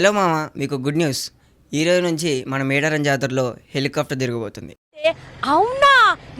Hello మామ, మీకు good news. ఈ రోజు నుంచి మన మేడారం జాతరలో హెలికాప్టర్ తిరగబోతుంది. అవునా?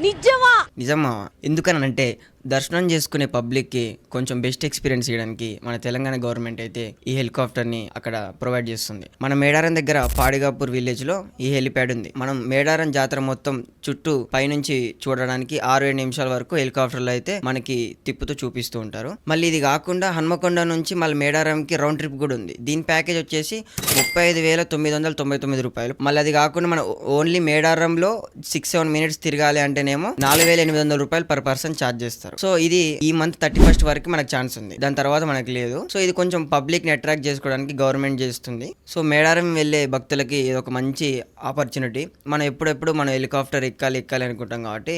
నిజమా? నిజం మామ. ఎందుకనంటే దర్శనం చేసుకునే పబ్లిక్కి కొంచెం బెస్ట్ ఎక్స్పీరియన్స్ ఇవ్వడానికి మన తెలంగాణ గవర్నమెంట్ అయితే ఈ హెలికాప్టర్ని అక్కడ ప్రొవైడ్ చేస్తుంది. మన మేడారం దగ్గర పాడిగాపూర్ విలేజ్లో ఈ హెలిప్యాడ్ ఉంది. మనం మేడారం జాతర మొత్తం చుట్టూ పైనుంచి చూడడానికి 6-7 నిమిషాల వరకు హెలికాప్టర్లో అయితే మనకి తిప్పుతూ చూపిస్తూ ఉంటారు. మళ్ళీ ఇది కాకుండా హన్మకొండ నుంచి మళ్ళీ మేడారంకి రౌండ్ ట్రిప్ కూడా ఉంది. దీని ప్యాకేజ్ వచ్చేసి 35,999 రూపాయలు. మళ్ళీ అది కాకుండా మన ఓన్లీ మేడారంలో 6-7 మినిట్స్ తిరగాలి అంటేనేమో 4,800 రూపాయలు పర్ పర్సన్ ఛార్జ్ చేస్తారు. సో ఇది ఈ మంత్ 31st వరకు మనకు ఛాన్స్ ఉంది. దాని తర్వాత మనకు లేదు. సో ఇది కొంచెం పబ్లిక్ ని అట్రాక్ట్ చేసుకోవడానికి గవర్నమెంట్ చేస్తుంది. సో మేడారం వెళ్ళే భక్తులకి ఇది ఒక మంచి ఆపర్చునిటీ. మనం ఎప్పుడెప్పుడు మనం హెలికాప్టర్ ఎక్కాలి అనుకుంటాం కాబట్టి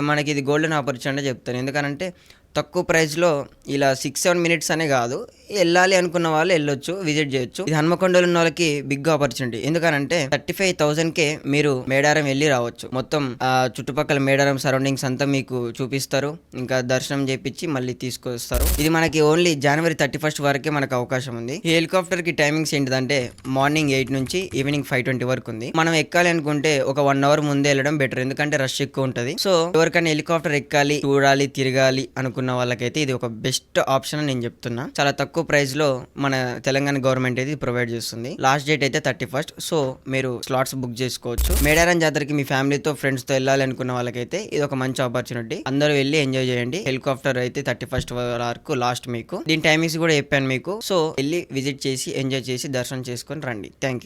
మనకి ఇది గోల్డెన్ ఆపర్చునిటీ చెప్తాను. ఎందుకంటే తక్కువ ప్రైస్లో ఇలా 6-7 మినిట్స్ అనే కాదు, వెళ్ళాలి అనుకున్న వాళ్ళు వెళ్ళొచ్చు, విజిట్ చేయొచ్చు. ఇది హన్మకొండలో ఉన్న వాళ్ళకి బిగ్ ఆపర్చునిటీ. ఎందుకనంటే 35,000కే మీరు మేడారం వెళ్ళి రావచ్చు. మొత్తం చుట్టుపక్కల మేడారం సరౌండింగ్స్ అంతా మీకు చూపిస్తారు, ఇంకా దర్శనం చేపించి మళ్ళీ తీసుకొస్తారు. ఇది మనకి ఓన్లీ January 31st వరకే మనకు అవకాశం ఉంది. ఈ హెలికాప్టర్ కి టైమింగ్స్ ఏంటిదంటే మార్నింగ్ 8 నుంచి ఈవినింగ్ 5:20 వరకు ఉంది. మనం ఎక్కాలి అనుకుంటే ఒక 1 hour ముందే వెళ్ళడం బెటర్, ఎందుకంటే రష్ ఎక్కువ ఉంటుంది. సో ఎవరికైనా హెలికాప్టర్ ఎక్కాలి, చూడాలి, తిరగాలి అనుకున్న వాళ్ళకైతే ఇది ఒక బెస్ట్ ఆప్షన్ అని నేను చెప్తున్నా. చాలా తక్కువ ప్రైస్ లో మన తెలంగాణ గవర్నమెంట్ అయితే ప్రొవైడ్ చేస్తుంది. లాస్ట్ డేట్ అయితే 31st. సో మీరు స్లాట్స్ బుక్ చేసుకోవచ్చు. మేడారం జాతరకి మీ ఫ్యామిలీతో ఫ్రెండ్స్ తో వెళ్ళాలి అనుకున్న వాళ్ళకైతే ఇది ఒక మంచి ఆపర్చునిటీ. అందరూ వెళ్ళి ఎంజాయ్ చేయండి. హెలికాప్టర్ అయితే 31st వరకు లాస్ట్ మీకు. దీని టైమింగ్స్ కూడా చెప్పాను మీకు. సో వెళ్ళి విజిట్ చేసి ఎంజాయ్ చేసి దర్శనం చేసుకొని రండి. Thank you.